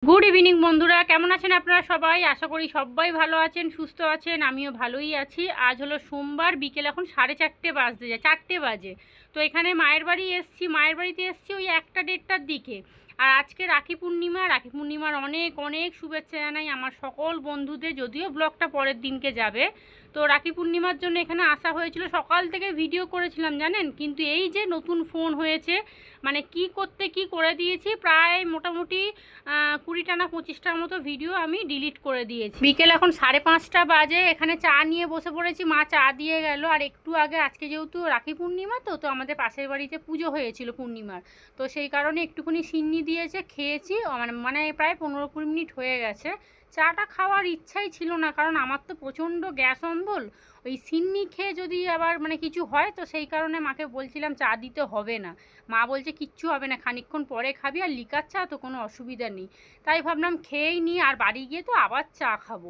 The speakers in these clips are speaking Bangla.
গুড ইভিনিং বন্ধুরা, কেমন আছেন আপনারা সবাই? আশা করি সবাই ভালো আছেন, সুস্থ আছেন। আমিও ভালোই আছি। আজ হলো সোমবার, বিকেল এখন 4:30 বাজতে যায়, 4টে বাজে। তো এখানে মায়ের বাড়িতে এসছি ওই 1টা-1:30টার দিকে। আর আজকে রাখি পূর্ণিমার অনেক অনেক শুভেচ্ছা জানাই আমার সকল বন্ধুদের। যদিও ব্লগটা পরের দিনকে যাবে। তো রাখি পূর্ণিমার জন্য এখানে আসা হয়েছিল, সকাল থেকে ভিডিও করেছিলাম জানেন, কিন্তু এই যে নতুন ফোন হয়েছে, মানে কি করে দিয়েছি, প্রায় মোটামুটি 20টা না 25টার মতো ভিডিও আমি ডিলিট করে দিয়েছি। বিকেল এখন 5:30 বাজে, এখানে চা নিয়ে বসে পড়েছি। মা চা দিয়ে গেল। আর একটু আগে, আজকে যেহেতু রাখি পূর্ণিমা, তো আমাদের পাশের বাড়িতে পুজো হয়েছিল পূর্ণিমার, তো সেই কারণে একটুখানি সিন্নি দিয়েছে, খেয়েছি। মানে প্রায় 15-20 মিনিট হয়ে গেছে। চাটা খাওয়ার ইচ্ছাই ছিল না, কারণ আমার তো প্রচণ্ড গ্যাস অম্বল। ওই সিন্নি খেয়ে যদি আবার মানে কিছু হয়, তো সেই কারণে মাকে বলছিলাম চা দিতে হবে না। মা বলছে কিচ্ছু হবে না, খানিকক্ষণ পরে খাবি, আর লিকার চা তো কোনো অসুবিধা নেই। তাই ভাবলাম খেয়েই নিই, আর বাড়ি গিয়ে তো আবার চা খাবো।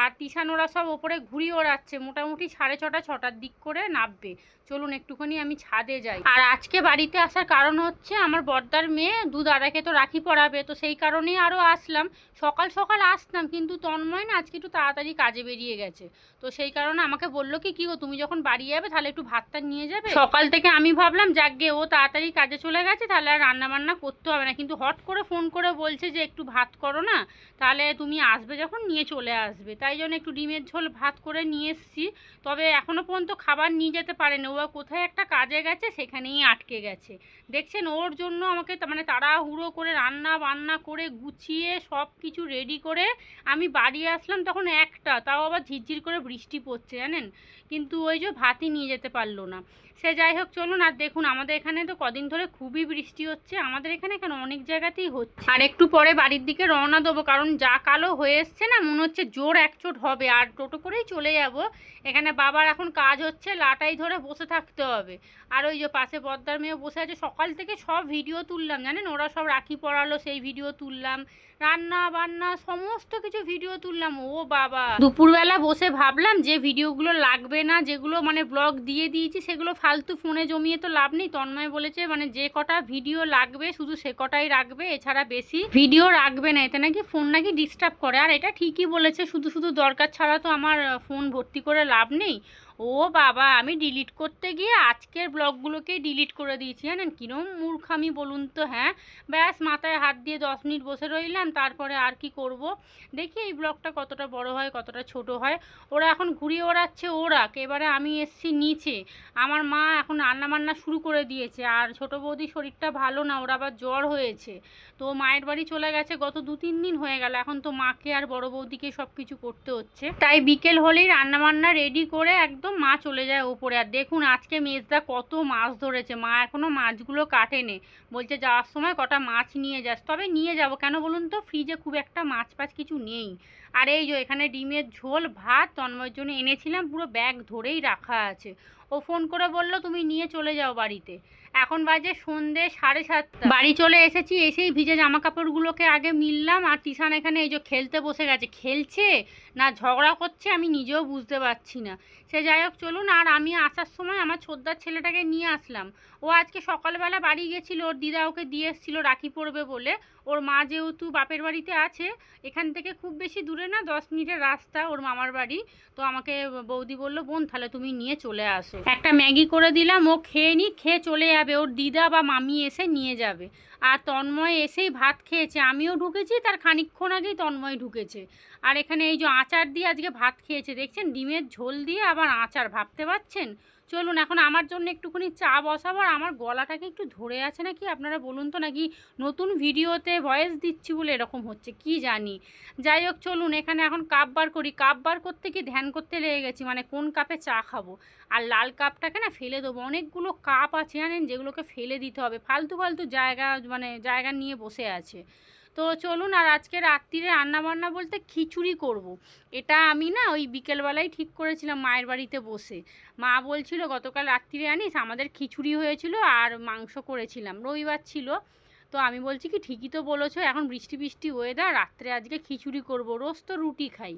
আর তিশান ওরা সব ওপরে ঘুড়ি ওড়াচ্ছে, মোটামুটি 6:30-6টার দিক করে নামবে। চলুন একটুখানি আমি ছাদে যাই। আর আজকে বাড়িতে আসার কারণ হচ্ছে, আমার বড়দার মেয়ে দাদাকে তো রাখি পরাবে, তো সেই কারণেই আরও আসলাম। সকাল সকাল আসতাম, কিন্তু তন্ময় না আজকে একটু তাড়াতাড়ি কাজে বেরিয়ে গেছে। তো সেই কারণে আমাকে বললো কি গো, তুমি যখন বাড়ি যাবে তাহলে একটু ভাতটা নিয়ে যাবে। সকাল থেকে আমি ভাবলাম যাকগে ও তাড়াতাড়ি কাজে চলে গেছে, তাহলে আর রান্না বান্না করতে হবে না। কিন্তু হট করে ফোন করে বলছে যে একটু ভাত করো না, তাহলে তুমি আসবে যখন নিয়ে চলে আসবে। তাই জন্য একটু ডিমের ঝোল ভাত করে নিয়ে এসেছি। তবে এখনও পর্যন্ত খাবার নিয়ে যেতে পারেনি, ও কোথায় একটা কাজে গেছে, সেখানেই আটকে গেছে। দেখছেন, ওর জন্য আমাকে মানে তাড়াহুড়ো করে রান্না বান্না করে গুছিয়ে সব কিছু রেডি করে আমি বাড়ি আসলাম তখন 1টা, তাও আবার ঝিরঝির করে বৃষ্টি পড়ছে জানেন। কিন্তু ওই যে ভাতই নিয়ে যেতে পারলো না। সে যাই হোক, চলুন। আর দেখুন, আমাদের এখানে তো কদিন ধরে খুবই বৃষ্টি হচ্ছে, আমাদের এখানে কেন অনেক জায়গাতেই হচ্ছে। আর একটু পরে বাড়ির দিকে রওনা দেবো, কারণ যা কালো হয়ে এসছে না, মনে হচ্ছে জোর একচোট হবে। আর টোটো করেই চলে যাব। এখানে বাবার এখন কাজ হচ্ছে, লাটাই ধরে বসে থাকতে হবে। আর ওই যে পাশে বদ্দার মেয়ে বসে আছে, সকাল থেকে সব ভিডিও তুললাম জানেন, ওরা সব রাখি পরালো, সেই ভিডিও তুললাম। রান্না বান্না সমস্ত কিছু ভিডিও তুললাম। ও বাবা, দুপুরবেলা বসে ভাবলাম যে ভিডিওগুলো লাগবে না, যেগুলো মানে ব্লগ দিয়ে দিয়েছি, সেগুলো ফালতু ফোনে জমিয়ে তো লাভ নেই। তন্ময় বলেছে মানে যে কটা ভিডিও লাগবে শুধু সে কটাই রাখবে, এছাড়া বেশি ভিডিও রাখবে না, এতে নাকি ফোন নাকি ডিস্টার্ব করে। আর এটা ঠিকই বলেছে, শুধু শুধু দরকার ছাড়া তো আমার ফোন ভর্তি করে লাভ নেই। ও বাবা, আমি ডিলিট করতে গিয়ে আজকের ব্লগগুলোকেই ডিলিট করে দিয়েছি জানেন। কিরম মূর্খামি বলুন তো। হ্যাঁ, ব্যাস মাথায় হাত দিয়ে 10 মিনিট বসে রইলাম, তারপরে আর কি করব। দেখি এই ব্লগটা কতটা বড় হয়, কতটা ছোট হয়। ওরা এখন ঘুরিয়ে ওড়াচ্ছে, এবারে আমি এসছি নিচে। আমার মা এখন রান্নাবান্না শুরু করে দিয়েছে। আর ছোটো বৌদির শরীরটা ভালো না, ওর আবার জ্বর হয়েছে। তো মায়ের বাড়ি চলে গেছে গত 2-3 দিন হয়ে গেল। এখন তো মাকে আর বড় বৌদিকে সব কিছু করতে হচ্ছে। তাই বিকেল হলেই রান্নাবান্না রেডি করে একদম মা চলে যায় ওপরে। আর দেখুন, আজকে মেজদা কত মাছ ধরেছে। মা এখনও মাছগুলো কাটেনি, বলছে যাওয়ার সময় কটা মাছ নিয়ে যাস। তবে নিয়ে যাব কেন বলুন তো, ফ্রিজে খুব একটা মাছ ফাছ কিছু নেই। আর এই যে এখানে ডিমের ঝোল ভাত তন্ময়ের জন্য এনেছিলাম, পুরো ব্যাগ ধরেই রাখা আছে। ও ফোন করে বলল তুমি নিয়ে চলে যাও বাড়িতে। এখন বাজে সন্ধে 7:30। বাড়ি চলে এসেছি, এসেই ভিজে জামা কাপড়গুলোকে আগে মিললাম। আর তিশান এখানে এই যে খেলতে বসে গেছে, খেলছে না ঝগড়া করছে আমি নিজেও বুঝতে পারছি না। সে যাই হোক, চলুন। আর আমি আসার সময় আমার ছোটদার ছেলেটাকে নিয়ে আসলাম। ও আজকে সকালবেলা বাড়ি গেছিলো, ওর দিদা ওকে দিয়ে এসেছিলো রাখি পরবে বলে। ওর মা যেহেতু বাপের বাড়িতে আছে, এখান থেকে খুব বেশি দূরে না, 10 মিনিটের রাস্তা ওর মামার বাড়ি। তো আমাকে বৌদি বললো বোন তাহলে তুমি নিয়ে চলে আসো। একটা ম্যাগি করে দিলাম, ও খেয়ে চলে যাবে, ওর দিদা বা মামি এসে নিয়ে যাবে। আর তন্ময় এসেই ভাত খেয়েছে, আমিও ঢুকেছি, তার খানিকক্ষণ আগেই তন্ময় ঢুকেছে। আর এখানে এই যে আচার দিয়ে আজকে ভাত খেয়েছে, দেখছেন, ডিমের ঝোল দিয়ে আবার আচার, ভাবতে পারছেন। চলুন এখন আমার জন্য একটুখানি চা বসাবো। আর আমার গলাটাকে একটু ধরে আছে নাকি আপনারা বলুন তো, নাকি নতুন ভিডিওতে ভয়েস দিচ্ছি বলে এরকম হচ্ছে কি জানি। যাই হোক, চলুন এখানে এখন কাপ বার করি। কাপ বার করতে কি ধ্যান করতে লেগে গেছি, মানে কোন কাপে চা খাবো। আর লাল কাপটাকে না ফেলে দেবো, অনেকগুলো কাপ আছে জানেন যেগুলোকে ফেলে দিতে হবে, ফালতু ফালতু জায়গা নিয়ে বসে আছে। তো চলুন। আর আজকে রাত্রিরে রান্নাবান্না বলতে খিচুড়ি করব। এটা আমি না ওই বিকেলবেলায় ঠিক করেছিলাম মায়ের বাড়িতে বসে। মা বলছিল গতকাল রাত্রিরে জানিস আমাদের খিচুড়ি হয়েছিল আর মাংস করেছিলাম, রবিবার ছিল। তো আমি বলছি কি ঠিকই তো বলেছো, এখন বৃষ্টি বৃষ্টি ওয়েদার, রাত্রে আজকে খিচুড়ি করব, রোজ তো রুটি খাই।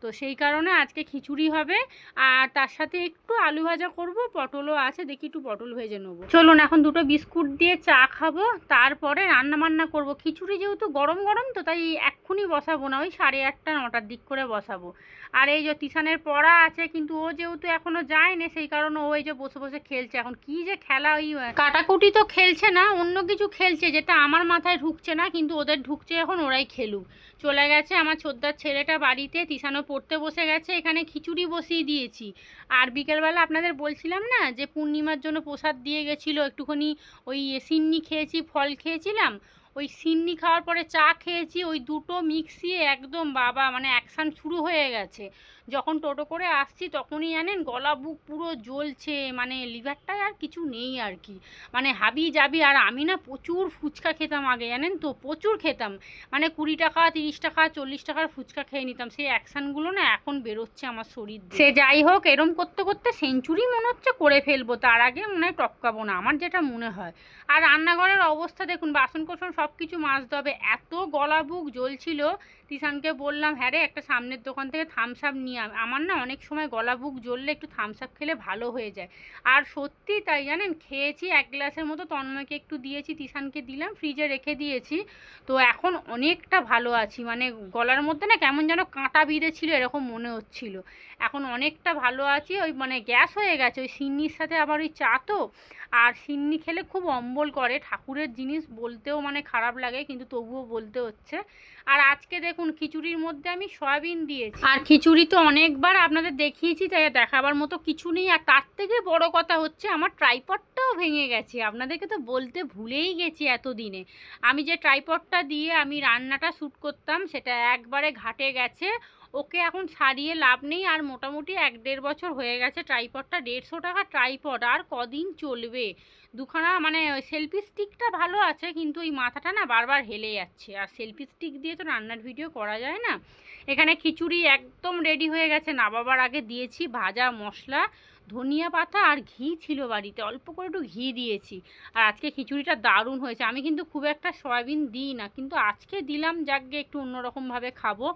তো সেই কারণে আজকে খিচুড়ি হবে, আর তার সাথে একটু আলু ভাজা করব, পটলও আছে, দেখি একটু পটল ভেজে নেবো। চলুন এখন দুটো বিস্কুট দিয়ে চা খাবো, তারপরে রান্না বান্না করব। খিচুড়ি যেহেতু গরম গরম তো তাই এক্ষুনি বসাবো না, ওই 8:30 9টার দিক করে বসাবো। আর এই যে তিশানের পড়া আছে, কিন্তু ও যেহেতু এখনো যায়নি সেই কারণে ও এই যে বসে বসে খেলছে। এখন কি যে খেলা, ওই কাটাকুটি তো খেলছে না, অন্য কিছু খেলছে যেটা আমার মাথায় ঢুকছে না, কিন্তু ওদের ঢুকছে, এখন ওরাই খেলুক। চলে গেছে আমার ছোটদার ছেলেটা বাড়িতে, তিশানও পড়তে বসে গেছে। এখানে খিচুড়ি বসিয়ে দিয়েছি। আর বিকেলবেলা আপনাদের বলছিলাম না যে পূর্ণিমার জন্য প্রসাদ দিয়ে গেছিলো, একটুখানি ওই সিন্নি খেয়েছি, ফল খেয়েছিলাম। ওই সিন্নি খাওয়ার পরে চা খেয়েছি, ওই দুটো মিক্সিয়ে একদম বাবা মানে অ্যাকশান শুরু হয়ে গেছে। যখন টোটো করে আসছি তখনই জানেন গলা বুক পুরো জ্বলছে, মানে লিভারটায় আর কিছু নেই আর কি, মানে হাবি যাবি। আর আমি না প্রচুর ফুচকা খেতাম আগে, জানেন তো, প্রচুর খেতাম, মানে 20 টাকা 30 টাকা 40 টাকার ফুচকা খেয়ে নিতাম। সেই অ্যাকশানগুলো না এখন বেরোচ্ছে আমার শরীর দিয়ে। সে যাই হোক, এরম করতে করতে সেঞ্চুরি মনে হচ্ছে করে ফেলবো, তার আগে মনে হয় টপকাবো না, আমার যেটা মনে হয়। আর রান্নাঘরের অবস্থা দেখুন, বাসন কোসন সব কিছু মাজতে হবে, এত গলা বুক জ্বলছিল। তিশানকে বললাম হ্যাঁ রে একটা সামনের দোকান থেকে থামস আপ নিয়ে আমার না অনেক সময় গলা বুক জ্বললে একটু থামস আপ খেলে ভালো হয়ে যায়। আর সত্যি তাই জানেন, খেয়েছি 1 গ্লাসের মতো, তন্ময়কে একটু দিয়েছি, তিশানকে দিলাম, ফ্রিজে রেখে দিয়েছি। তো এখন অনেকটা ভালো আছি, মানে গলার মধ্যে না কেমন যেন কাঁটা বিঁধেছিল এরকম মনে হচ্ছিল। এখন অনেকটা ভালো আছি। ওই মানে গ্যাস হয়ে গেছে ওই সিন্নির সাথে, আবার ওই চা তো, আর সিন্নি খেলে খুব অম্বল করে, ঠাকুরের জিনিস বলতেও মানে খারাপ লাগে, কিন্তু তবুও বলতে হচ্ছে। আর আজকে দেখুন খিচুড়ির মধ্যে আমি সয়াবিন দিয়েছি, আর খিচুড়ি তো অনেকবার আপনাদের দেখিয়েছি, তাই দেখাবার মতো কিছু নেই। আর তার থেকে বড় কথা হচ্ছে আমার ট্রাইপডটাও ভেঙে গেছে, আপনাদেরকে তো বলতে ভুলেই গেছি এতদিনে। আমি যে ট্রাইপডটা দিয়ে আমি রান্নাটা শ্যুট করতাম সেটা একবারে ঘাটে গেছে, ওকে এখন সারিয়ে লাভ নেই। আর মোটামুটি 1-1.5 বছর হয়ে গেছে ট্রাইপডটা, 150 টাকা ট্রাইপড, আর কদিন চলবে। দুখানা মানে সেলফি স্টিকটা ভালো আছে, কিন্তু ওই মাথাটা না বারবার হেলে যাচ্ছে, আর সেলফি স্টিক দিয়ে তো রান্নার ভিডিও করা যায় না। এখানে খিচুড়ি একদম রেডি হয়ে গেছে, নামাবার আগে দিয়েছি ভাজা মশলা, ধনিয়া পাতা আর ঘি ছিল বাড়িতে, অল্প করে একটু ঘি দিয়েছি। আর আজকে খিচুড়িটা দারুণ হয়েছে। আমি কিন্তু খুব একটা সয়াবিন দিই না, কিন্তু আজকে দিলাম, যাকগে একটু অন্যরকমভাবে খাবো।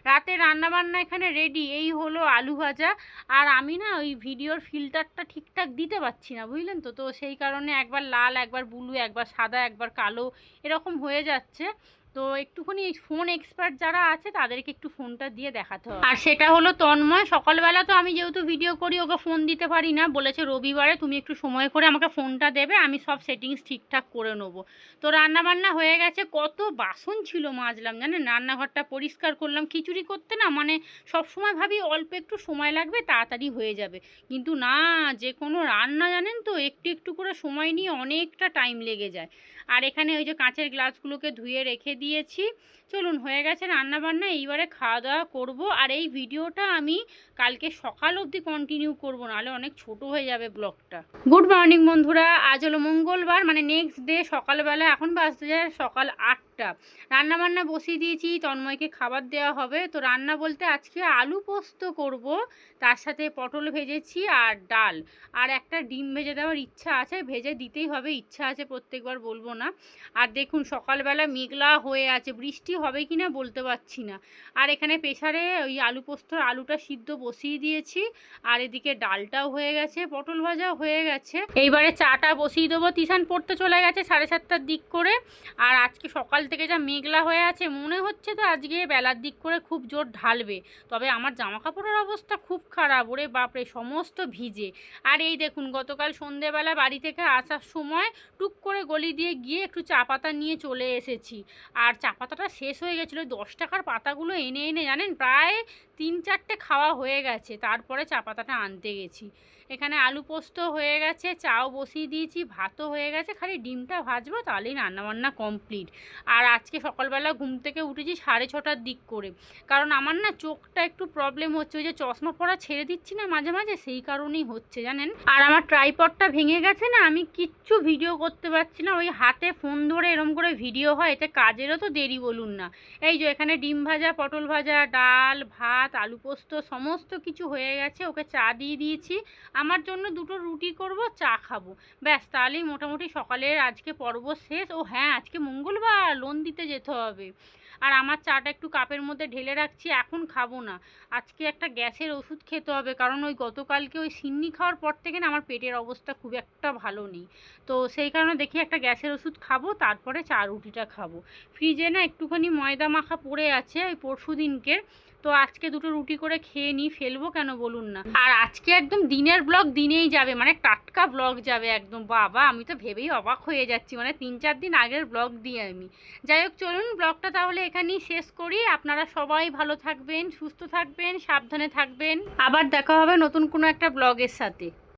রাতে রান্নাবান্না এখানে রেডি, এই হলো আলু ভাজা। আর আমি না ওই ভিডিওর ফিল্টারটা ঠিকঠাক দিতে পারছি না, বুঝলেন তো, তো সেই কারণে একবার লাল একবার ব্লু একবার সাদা একবার কালো এরকম হয়ে যাচ্ছে। তো একটুখানি ফোন এক্সপার্ট যারা আছে তাদেরকে একটু ফোনটা দিয়ে দেখাতে হবে। আর সেটা হলো তন্ময়, সকালবেলা তো আমি যেহেতু ভিডিও করি ওকে ফোন দিতে পারি না, বলেছে রবিবারে তুমি একটু সময় করে আমাকে ফোনটা দেবে, আমি সব সেটিংস ঠিকঠাক করে নেবো। তো রান্নাবান্না হয়ে গেছে, কত বাসন ছিল মাজলাম জানেন, রান্নাঘরটা পরিষ্কার করলাম। খিচুড়ি করতে না মানে সবসময় ভাবি অল্প একটু সময় লাগবে তাড়াতাড়ি হয়ে যাবে, কিন্তু না, যে কোনো রান্না জানেন তো একটু একটু করে সময় নিয়ে অনেকটা টাইম লেগে যায়। আর এখানে ওই যে কাঁচের গ্লাসগুলোকে ধুয়ে রেখে দিয়েছি। চলুন হয়ে গেছে রান্নাবান্না, এইবারে খাওয়া দাওয়া করবো। আর এই ভিডিওটা আমি কালকে সকাল অবধি কন্টিনিউ করবো, নাহলে অনেক ছোট হয়ে যাবে ব্লগটা। গুড মর্নিং বন্ধুরা, আজ হলো মঙ্গলবার, মানে নেক্সট ডে সকালবেলা, এখন বাজতে যায় সকাল 8টা। রান্নাবান্না বসিয়ে দিয়েছি, তন্ময়কে খাবার দেওয়া হবে। তো রান্না বলতে আজকে আলু পোস্ত করব, তার সাথে পটল ভেজেছি আর ডাল, আর একটা ডিম ভেজে দেওয়ার ইচ্ছা আছে, ভেজে দিতেই হবে, ইচ্ছা আছে, প্রত্যেকবার বলবো না। আর দেখুন সকালবেলা মেঘলা হয়ে আছে, বৃষ্টি হবে কি না বলতে পারছি না। আর এখানে প্রেসারে ওই আলু পোস্তর আলুটা সিদ্ধ বসিয়ে দিয়েছি, আর এদিকে ডালটাও হয়ে গেছে, পটল ভাজাও হয়ে গেছে। এইবারে চাটা বসিয়ে দেবো। তিশান পড়তে চলে গেছে 7:30টার দিক করে। আর আজকে সকাল থেকে যা মেঘলা হয়ে আছে, মনে হচ্ছে তো আজকে বেলার দিক করে খুব জোর ঢালবে। তবে আমার জামা কাপড়ের অবস্থা খুব খারাপ, ওরে বাপরে সমস্ত ভিজে। আর এই দেখুন গতকাল সন্ধেবেলা বাড়ি থেকে আসার সময় টুক করে গলি দিয়ে গিয়ে একটু চা পাতা নিয়ে চলে এসেছি। আর চা পাতাটা শেষ হয়ে গেছিলো, 10 টাকার পাতাগুলো এনে এনে জানেন প্রায় 3-4টে খাওয়া হয়ে গেছে, তারপরে চা পাতাটা আনতে গেছি। এখানে আলু পোস্ত হয়ে গেছে, চাও বসিয়ে দিয়েছি, ভাতও হয়ে গেছে, খালি ডিমটা ভাজবো তাহলেই রান্নাবান্না কমপ্লিট। আর আজকে সকালবেলা ঘুম থেকে উঠেছি 6:30টার দিক করে, কারণ আমার না চোখটা একটু প্রবলেম হচ্ছে, ওই যে চশমা পরা ছেড়ে দিচ্ছি না মাঝে মাঝে, সেই কারণেই হচ্ছে জানেন। আর আমার ট্রাইপডটা ভেঙে গেছে না, আমি কিচ্ছু ভিডিও করতে পারছি না, ওই হাতে ফোন ধরে এরম করে ভিডিও হয়, এতে কাজেরও তো দেরি বলুন না। এই যে এখানে ডিম ভাজা, পটল ভাজা, ডাল, ভাত, আলু পোস্ত সমস্ত কিছু হয়ে গেছে, ওকে চা দিয়ে দিয়েছি। আমার জন্য 2টো রুটি করব, চা খাবো, ব্যাস, তাহলেই মোটামুটি সকালের আজকে পর্ব শেষ। ও হ্যাঁ, আজকে মঙ্গলবার, লোন দিতে যেতে হবে। আর আমার চাটা একটু কাপের মধ্যে ঢেলে রাখছি, এখন খাবো না, আজকে একটা গ্যাসের ওষুধ খেতে হবে, কারণ ওই গতকালকে ওই সিন্নি খাওয়ার পর থেকে না আমার পেটের অবস্থা খুব একটা ভালো নেই। তো সেই কারণে দেখি একটা গ্যাসের ওষুধ খাবো, তারপরে চা রুটিটা খাবো। ফ্রিজে না একটুখানি ময়দা মাখা পড়ে আছে ওই পরশু দিনকের, তো আজকে দুটো রুটি করে খেয়ে নিই, ফেলবো কেন বলুন না। আর আজকে একদম দিনের ব্লগ দিনেই যাবে, মানে টাটকা ব্লগ যাবে একদম। বাবা, আমি তো ভেবেই অবাক হয়ে যাচ্ছি, মানে 3-4 দিন আগের ব্লগ দিয়ে আমি। যাই হোক, চলুন ব্লগটা তাহলে এখানেই শেষ করি। আপনারা সবাই ভালো থাকবেন, সুস্থ থাকবেন, সাবধানে থাকবেন। আবার দেখা হবে নতুন কোনো একটা ব্লগের সাথে।